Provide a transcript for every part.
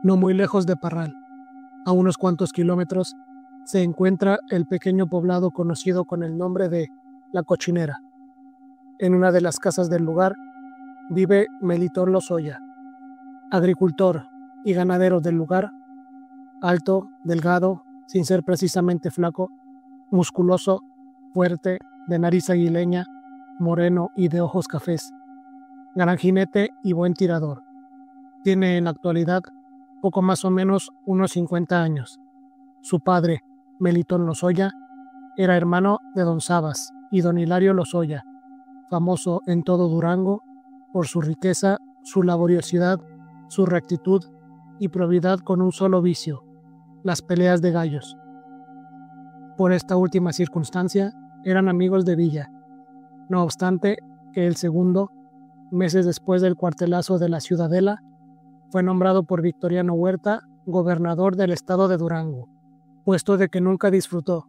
No muy lejos de Parral, a unos cuantos kilómetros, se encuentra el pequeño poblado conocido con el nombre de La Cochinera. En una de las casas del lugar vive Melitón Lozoya, agricultor y ganadero del lugar, alto, delgado, sin ser precisamente flaco, musculoso, fuerte, de nariz aguileña, moreno y de ojos cafés, gran jinete y buen tirador. Tiene en la actualidad poco más o menos unos 50 años. Su padre, Melitón Lozoya, era hermano de don Sabas y don Hilario Lozoya, famoso en todo Durango por su riqueza, su laboriosidad, su rectitud y probidad con un solo vicio, las peleas de gallos. Por esta última circunstancia, eran amigos de Villa. No obstante que el segundo, meses después del cuartelazo de la Ciudadela, fue nombrado por Victoriano Huerta gobernador del estado de Durango, puesto de que nunca disfrutó,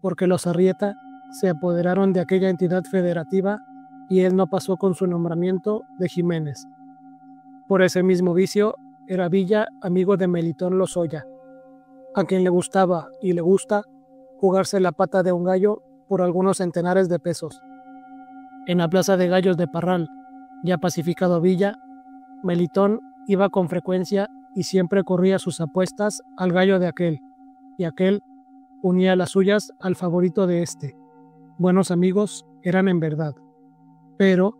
porque los Arrieta se apoderaron de aquella entidad federativa y él no pasó con su nombramiento de Jiménez. Por ese mismo vicio, era Villa amigo de Melitón Lozoya, a quien le gustaba y le gusta jugarse la pata de un gallo por algunos centenares de pesos. En la plaza de gallos de Parral, ya pacificado Villa, Melitón iba con frecuencia y siempre corría sus apuestas al gallo de aquel, y aquel unía las suyas al favorito de este. Buenos amigos eran en verdad. Pero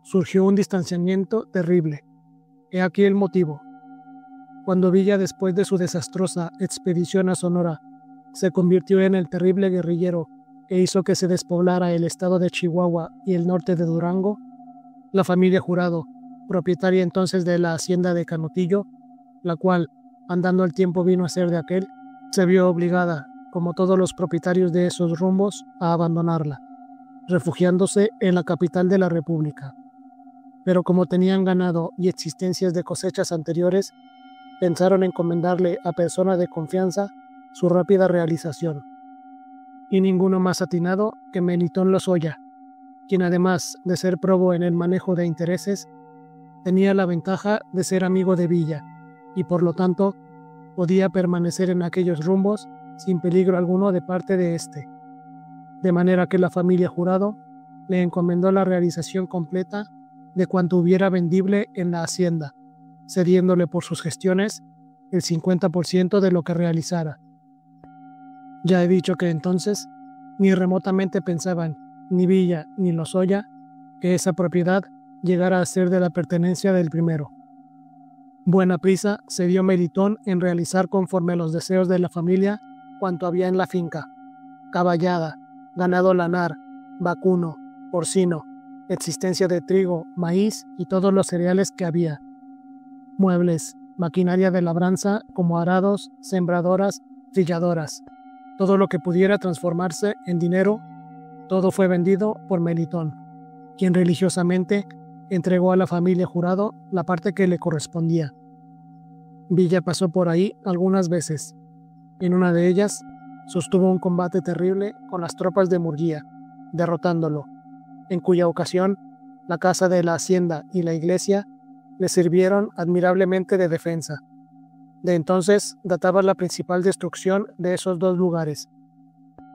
surgió un distanciamiento terrible. He aquí el motivo. Cuando Villa, después de su desastrosa expedición a Sonora, se convirtió en el terrible guerrillero que hizo que se despoblara el estado de Chihuahua y el norte de Durango, la familia Jurado, propietaria entonces de la hacienda de Canutillo, la cual, andando el tiempo vino a ser de aquel, se vio obligada, como todos los propietarios de esos rumbos, a abandonarla, refugiándose en la capital de la República. Pero como tenían ganado y existencias de cosechas anteriores, pensaron encomendarle a persona de confianza su rápida realización. Y ninguno más atinado que Melitón Lozoya, quien además de ser probo en el manejo de intereses, tenía la ventaja de ser amigo de Villa, y por lo tanto podía permanecer en aquellos rumbos sin peligro alguno de parte de éste. De manera que la familia Jurado le encomendó la realización completa de cuanto hubiera vendible en la hacienda, cediéndole por sus gestiones el 50% de lo que realizara. Ya he dicho que entonces ni remotamente pensaban ni Villa ni Lozoya que esa propiedad llegara a ser de la pertenencia del primero. Buena prisa se dio Melitón en realizar conforme a los deseos de la familia cuanto había en la finca: caballada, ganado lanar, vacuno, porcino, existencia de trigo, maíz y todos los cereales que había, muebles, maquinaria de labranza como arados, sembradoras, trilladoras, todo lo que pudiera transformarse en dinero, todo fue vendido por Melitón, quien religiosamente entregó a la familia Jurado la parte que le correspondía. Villa pasó por ahí algunas veces. En una de ellas sostuvo un combate terrible con las tropas de Murguía, derrotándolo, en cuya ocasión la casa de la hacienda y la iglesia le sirvieron admirablemente de defensa. De entonces databa la principal destrucción de esos dos lugares,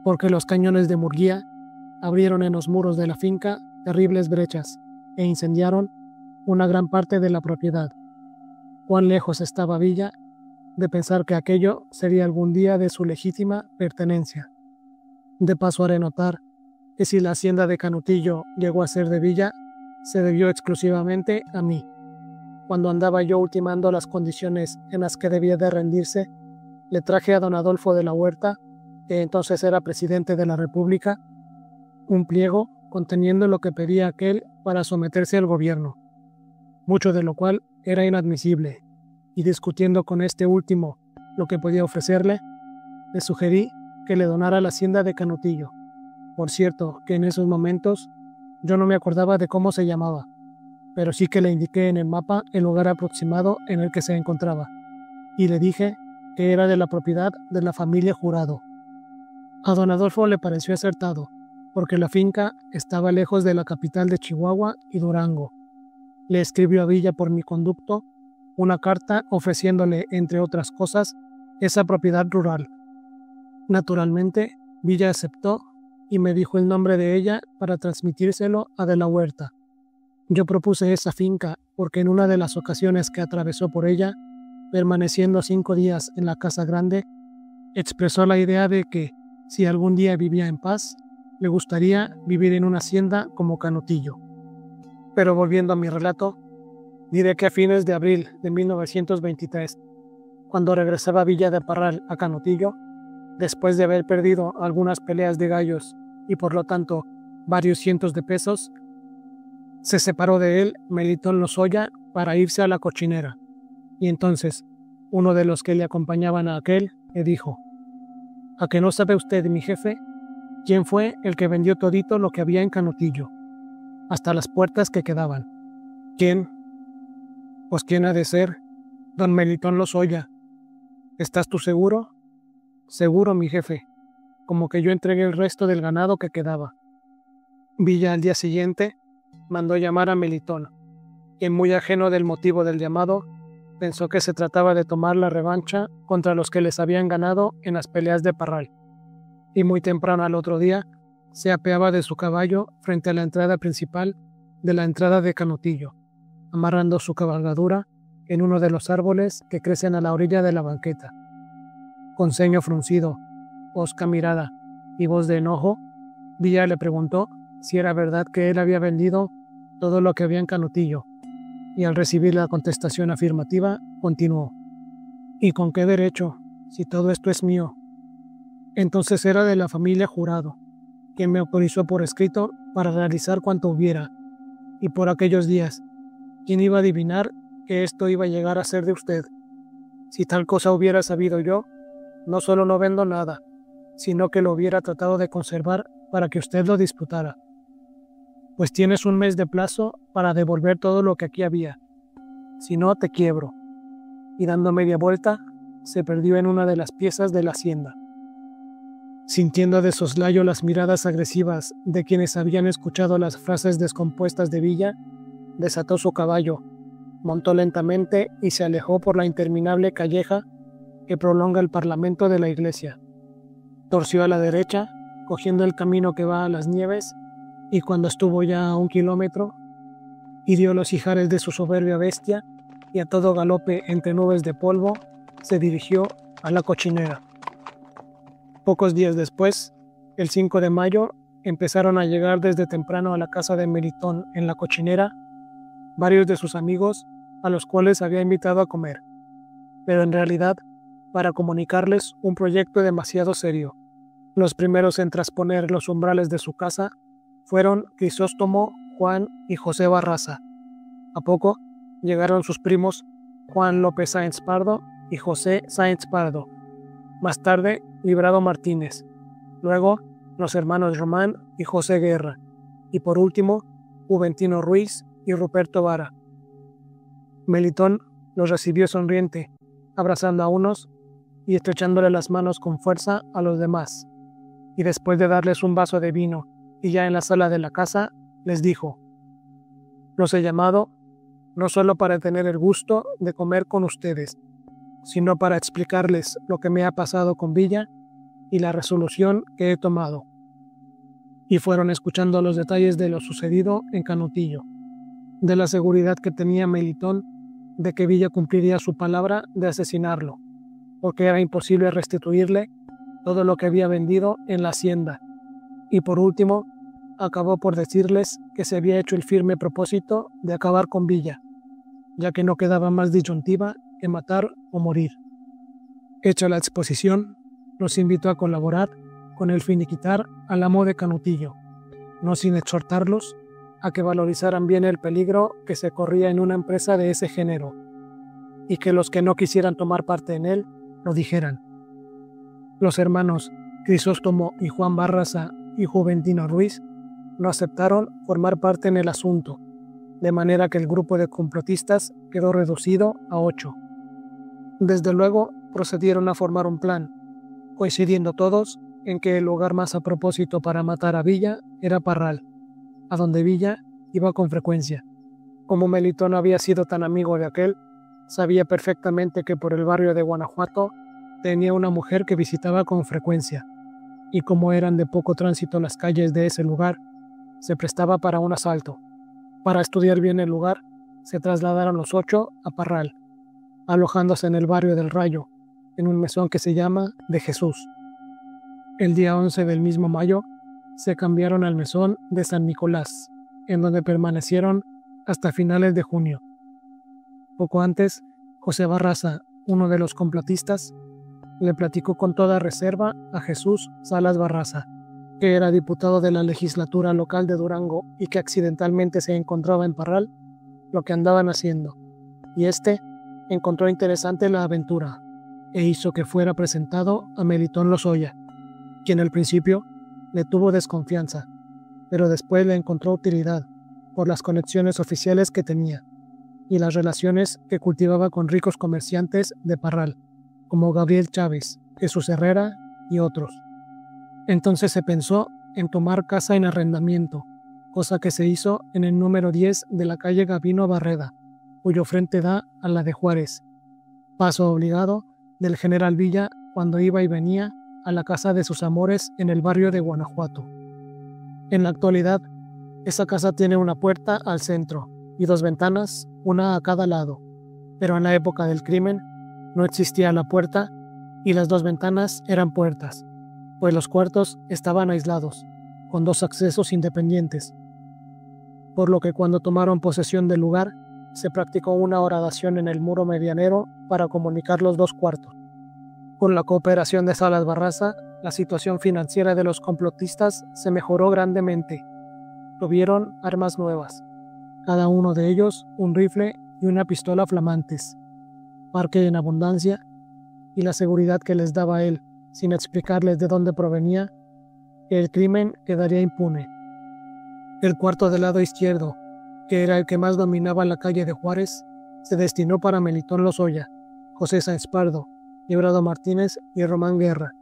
porque los cañones de Murguía abrieron en los muros de la finca terribles brechas e incendiaron una gran parte de la propiedad. Cuán lejos estaba Villa de pensar que aquello sería algún día de su legítima pertenencia. De paso haré notar que si la hacienda de Canutillo llegó a ser de Villa, se debió exclusivamente a mí. Cuando andaba yo ultimando las condiciones en las que debía de rendirse, le traje a don Adolfo de la Huerta, que entonces era presidente de la República, un pliego conteniendo lo que pedía aquel para someterse al gobierno, mucho de lo cual era inadmisible, y discutiendo con este último lo que podía ofrecerle, le sugerí que le donara la hacienda de Canutillo. Por cierto, que en esos momentos yo no me acordaba de cómo se llamaba, pero sí que le indiqué en el mapa el lugar aproximado en el que se encontraba, y le dije que era de la propiedad de la familia Jurado. A don Adolfo le pareció acertado, porque la finca estaba lejos de la capital de Chihuahua y Durango, le escribió a Villa por mi conducto una carta ofreciéndole, entre otras cosas, esa propiedad rural. Naturalmente, Villa aceptó y me dijo el nombre de ella para transmitírselo a De la Huerta. Yo propuse esa finca porque en una de las ocasiones que atravesó por ella, permaneciendo 5 días en la casa grande, expresó la idea de que, si algún día vivía en paz, le gustaría vivir en una hacienda como Canutillo. Pero volviendo a mi relato, diré que a fines de abril de 1923, cuando regresaba a Villa de Parral a Canutillo, después de haber perdido algunas peleas de gallos y por lo tanto varios cientos de pesos, se separó de él Melitón Lozoya para irse a la cochinera. Y entonces, uno de los que le acompañaban a aquel le dijo: ¿A que no sabe usted, mi jefe, quién fue el que vendió todito lo que había en Canutillo, hasta las puertas que quedaban? ¿Quién? Pues quién ha de ser, don Melitón Lozoya. ¿Estás tú seguro? Seguro, mi jefe, como que yo entregué el resto del ganado que quedaba. Villa al día siguiente mandó llamar a Melitón, quien, muy ajeno del motivo del llamado, pensó que se trataba de tomar la revancha contra los que les habían ganado en las peleas de Parral, y muy temprano al otro día se apeaba de su caballo frente a la entrada principal de la entrada de Canutillo, amarrando su cabalgadura en uno de los árboles que crecen a la orilla de la banqueta. Con ceño fruncido, hosca mirada y voz de enojo, Villa le preguntó si era verdad que él había vendido todo lo que había en Canutillo, y al recibir la contestación afirmativa, continuó: ¿Y con qué derecho, si todo esto es mío? Entonces era de la familia Jurado, quien me autorizó por escrito para realizar cuanto hubiera, y por aquellos días, ¿quién iba a adivinar que esto iba a llegar a ser de usted? Si tal cosa hubiera sabido yo, no solo no vendo nada, sino que lo hubiera tratado de conservar para que usted lo disputara. Pues tienes un mes de plazo para devolver todo lo que aquí había. Si no, te quiebro. Y dando media vuelta, se perdió en una de las piezas de la hacienda. Sintiendo de soslayo las miradas agresivas de quienes habían escuchado las frases descompuestas de Villa, desató su caballo, montó lentamente y se alejó por la interminable calleja que prolonga el parlamento de la iglesia. Torció a la derecha, cogiendo el camino que va a las Nieves, y cuando estuvo ya a 1 kilómetro, hirió los ijares de su soberbia bestia y a todo galope entre nubes de polvo se dirigió a la cochinera. Pocos días después, el 5 de mayo, empezaron a llegar desde temprano a la casa de Melitón en la cochinera varios de sus amigos a los cuales había invitado a comer, pero en realidad para comunicarles un proyecto demasiado serio. Los primeros en trasponer los umbrales de su casa fueron Crisóstomo, Juan y José Barraza. A poco llegaron sus primos Juan López Sáenz Pardo y José Sáenz Pardo. Más tarde, Librado Martínez. Luego, los hermanos Román y José Guerra. Y por último, Juventino Ruiz y Ruperto Vara. Melitón los recibió sonriente, abrazando a unos y estrechándole las manos con fuerza a los demás. Y después de darles un vaso de vino y ya en la sala de la casa, les dijo: los he llamado no solo para tener el gusto de comer con ustedes, sino para explicarles lo que me ha pasado con Villa y la resolución que he tomado. Y fueron escuchando los detalles de lo sucedido en Canutillo, de la seguridad que tenía Melitón de que Villa cumpliría su palabra de asesinarlo, porque era imposible restituirle todo lo que había vendido en la hacienda, y por último, acabó por decirles que se había hecho el firme propósito de acabar con Villa, ya que no quedaba más disyuntiva que matar o morir. Hecha la exposición, los invitó a colaborar con el finiquitar al amo de Canutillo, no sin exhortarlos a que valorizaran bien el peligro que se corría en una empresa de ese género, y que los que no quisieran tomar parte en él lo dijeran. Los hermanos Crisóstomo y Juan Barraza y Juventino Ruiz no aceptaron formar parte en el asunto, de manera que el grupo de complotistas quedó reducido a 8. Desde luego procedieron a formar un plan, coincidiendo todos en que el lugar más a propósito para matar a Villa era Parral, a donde Villa iba con frecuencia. Como Melitón había sido tan amigo de aquel, sabía perfectamente que por el barrio de Guanajuato tenía una mujer que visitaba con frecuencia, y como eran de poco tránsito las calles de ese lugar, se prestaba para un asalto. Para estudiar bien el lugar, se trasladaron los 8 a Parral, alojándose en el barrio del Rayo, en un mesón que se llama de Jesús. El día 11 del mismo mayo, se cambiaron al mesón de San Nicolás, en donde permanecieron hasta finales de junio. Poco antes, José Barraza, uno de los complotistas, le platicó con toda reserva a Jesús Salas Barraza, que era diputado de la legislatura local de Durango y que accidentalmente se encontraba en Parral, lo que andaban haciendo, y este encontró interesante la aventura e hizo que fuera presentado a Melitón Lozoya, quien al principio le tuvo desconfianza, pero después le encontró utilidad por las conexiones oficiales que tenía y las relaciones que cultivaba con ricos comerciantes de Parral, como Gabriel Chávez, Jesús Herrera y otros. Entonces se pensó en tomar casa en arrendamiento, cosa que se hizo en el número 10 de la calle Gabino Barreda, cuyo frente da a la de Juárez, paso obligado del general Villa cuando iba y venía a la casa de sus amores en el barrio de Guanajuato. En la actualidad, esa casa tiene una puerta al centro y 2 ventanas, una a cada lado, pero en la época del crimen no existía la puerta y las 2 ventanas eran puertas, pues los cuartos estaban aislados, con 2 accesos independientes, por lo que cuando tomaron posesión del lugar, se practicó una horadación en el muro medianero para comunicar los 2 cuartos. Con la cooperación de Salas Barraza, la situación financiera de los complotistas se mejoró grandemente. Tuvieron armas nuevas, cada uno de ellos un rifle y una pistola flamantes, parque en abundancia, y la seguridad que les daba él, sin explicarles de dónde provenía, que el crimen quedaría impune. El cuarto del lado izquierdo, que era el que más dominaba la calle de Juárez, se destinó para Melitón Lozoya, José Sáenz Pardo, Librado Martínez y Román Guerra,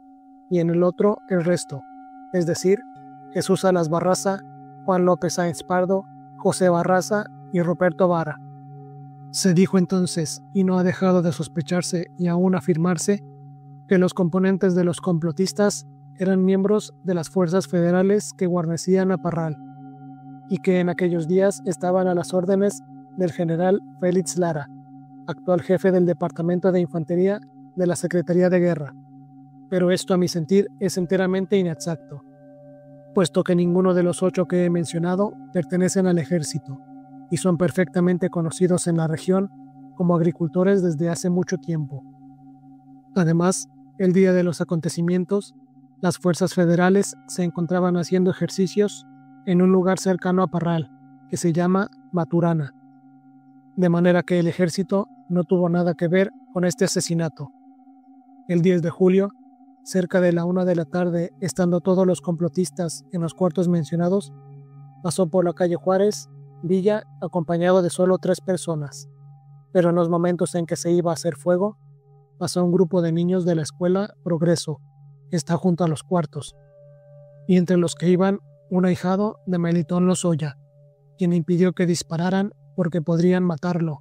y en el otro el resto, es decir, Jesús Salas Barraza, Juan López Sáenz Pardo, José Barraza y Ruperto Vara. Se dijo entonces, y no ha dejado de sospecharse y aún afirmarse, que los componentes de los complotistas eran miembros de las fuerzas federales que guarnecían a Parral, y que en aquellos días estaban a las órdenes del general Félix Lara, actual jefe del Departamento de Infantería de la Secretaría de Guerra. Pero esto, a mi sentir, es enteramente inexacto, puesto que ninguno de los 8 que he mencionado pertenecen al ejército y son perfectamente conocidos en la región como agricultores desde hace mucho tiempo. Además, el día de los acontecimientos, las fuerzas federales se encontraban haciendo ejercicios en un lugar cercano a Parral, que se llama Maturana, de manera que el ejército no tuvo nada que ver con este asesinato. El 10 de julio, cerca de la 1 de la tarde, estando todos los complotistas en los cuartos mencionados, pasó por la calle Juárez, Villa, acompañado de solo 3 personas, pero en los momentos en que se iba a hacer fuego, pasó un grupo de niños de la escuela Progreso, que está junto a los cuartos, y entre los que iban un ahijado de Melitón Lozoya, quien impidió que dispararan porque podrían matarlo,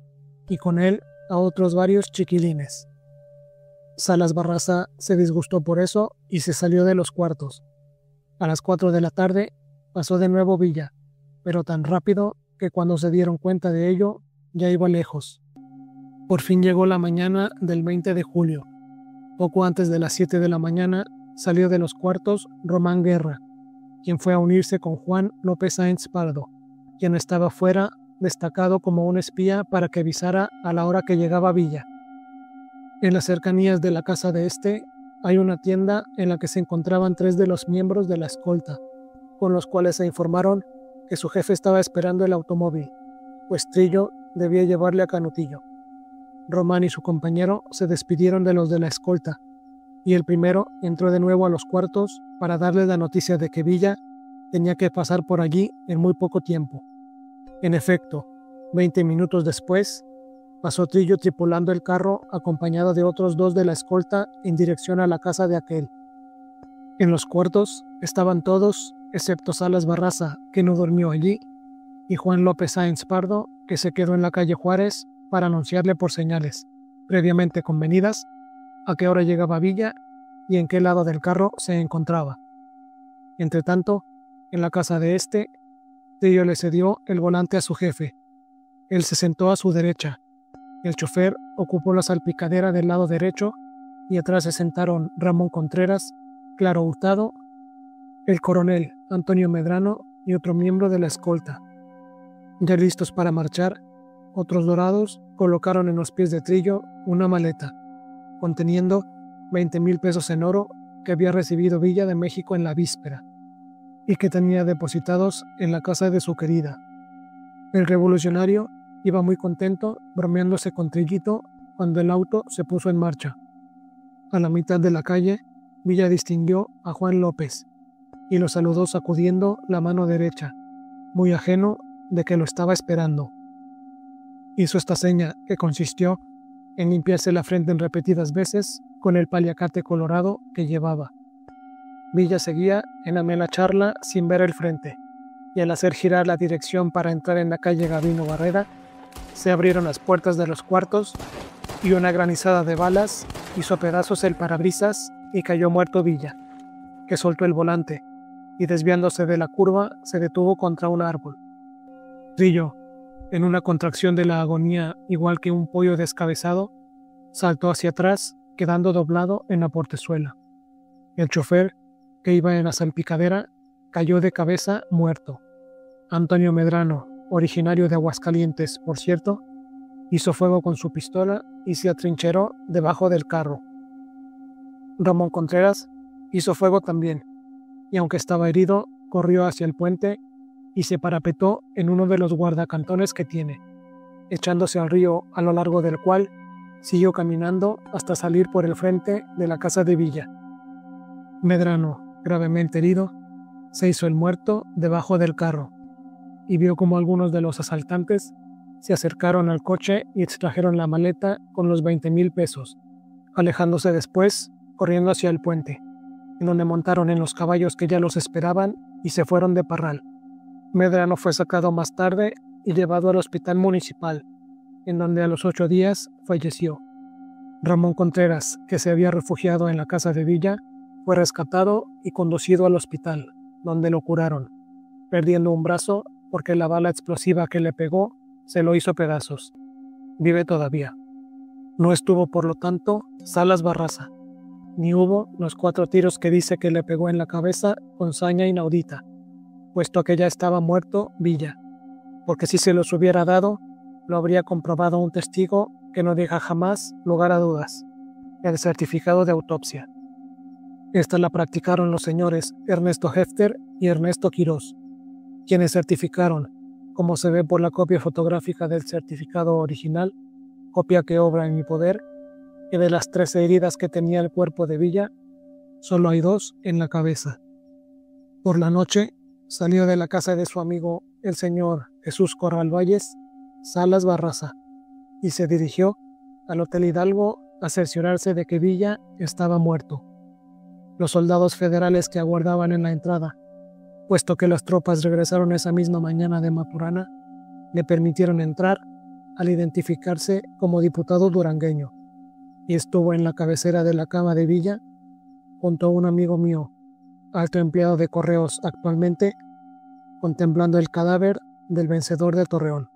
y con él a otros varios chiquilines. Salas Barraza se disgustó por eso y se salió de los cuartos. A las 4 de la tarde pasó de nuevo Villa, pero tan rápido que cuando se dieron cuenta de ello ya iba lejos. Por fin llegó la mañana del 20 de julio. Poco antes de las 7 de la mañana salió de los cuartos Román Guerra, quien fue a unirse con Juan López Sáenz Pardo, quien estaba fuera destacado como un espía para que avisara a la hora que llegaba Villa. En las cercanías de la casa de este hay una tienda en la que se encontraban 3 de los miembros de la escolta, con los cuales se informaron que su jefe estaba esperando el automóvil, pues Trillo debía llevarle a Canutillo. Román y su compañero se despidieron de los de la escolta, y el primero entró de nuevo a los cuartos para darle la noticia de que Villa tenía que pasar por allí en muy poco tiempo. En efecto, 20 minutos después, pasó Trillo tripulando el carro acompañado de otros 2 de la escolta en dirección a la casa de aquel. En los cuartos estaban todos, excepto Salas Barraza, que no durmió allí, y Juan López Sáenz Pardo, que se quedó en la calle Juárez para anunciarle por señales, previamente convenidas, a qué hora llegaba a Villa y en qué lado del carro se encontraba. Entretanto, en la casa de este, Trillo le cedió el volante a su jefe. Él se sentó a su derecha. El chofer ocupó la salpicadera del lado derecho y atrás se sentaron Ramón Contreras, Claro Hurtado, el coronel Antonio Medrano y otro miembro de la escolta. Ya listos para marchar, otros dorados colocaron en los pies de Trillo una maleta conteniendo 20,000 pesos en oro que había recibido Villa de México en la víspera y que tenía depositados en la casa de su querida. El revolucionario iba muy contento bromeándose con Trillito cuando el auto se puso en marcha. A la mitad de la calle, Villa distinguió a Juan López y lo saludó sacudiendo la mano derecha, muy ajeno de que lo estaba esperando. Hizo esta seña que consistió en limpiarse la frente en repetidas veces con el paliacate colorado que llevaba. Villa seguía en amena charla sin ver el frente, y al hacer girar la dirección para entrar en la calle Gabino Barrera, se abrieron las puertas de los cuartos y una granizada de balas hizo pedazos el parabrisas y cayó muerto Villa, que soltó el volante y desviándose de la curva se detuvo contra un árbol. Trillo, en una contracción de la agonía igual que un pollo descabezado, saltó hacia atrás, quedando doblado en la portezuela. El chofer, que iba en la salpicadera, cayó de cabeza muerto. Antonio Medrano, originario de Aguascalientes, por cierto, hizo fuego con su pistola y se atrincheró debajo del carro. Ramón Contreras hizo fuego también, y aunque estaba herido, corrió hacia el puente y se parapetó en uno de los guardacantones que tiene, echándose al río a lo largo del cual siguió caminando hasta salir por el frente de la casa de Villa. Medrano, gravemente herido, se hizo el muerto debajo del carro y vio como algunos de los asaltantes se acercaron al coche y extrajeron la maleta con los 20,000 pesos, alejándose después corriendo hacia el puente, en donde montaron en los caballos que ya los esperaban y se fueron de parral. Medrano fue sacado más tarde y llevado al hospital municipal, en donde a los 8 días falleció. Ramón Contreras, que se había refugiado en la casa de Villa, fue rescatado y conducido al hospital, donde lo curaron, perdiendo un brazo porque la bala explosiva que le pegó se lo hizo pedazos. Vive todavía. No estuvo, por lo tanto, Salas Barraza, ni hubo los 4 tiros que dice que le pegó en la cabeza con saña inaudita, puesto que ya estaba muerto Villa, porque si se los hubiera dado, lo habría comprobado un testigo que no deja jamás lugar a dudas, el certificado de autopsia. Esta la practicaron los señores Ernesto Hefter y Ernesto Quirós, quienes certificaron, como se ve por la copia fotográfica del certificado original, copia que obra en mi poder, que de las 13 heridas que tenía el cuerpo de Villa, solo hay 2 en la cabeza. Por la noche, salió de la casa de su amigo el señor Jesús Corral Valles, Salas Barraza, y se dirigió al Hotel Hidalgo a cerciorarse de que Villa estaba muerto. Los soldados federales que aguardaban en la entrada, puesto que las tropas regresaron esa misma mañana de Maturana, le permitieron entrar al identificarse como diputado durangueño, y estuvo en la cabecera de la cama de Villa junto a un amigo mío, alto empleado de correos actualmente, contemplando el cadáver del vencedor de Torreón.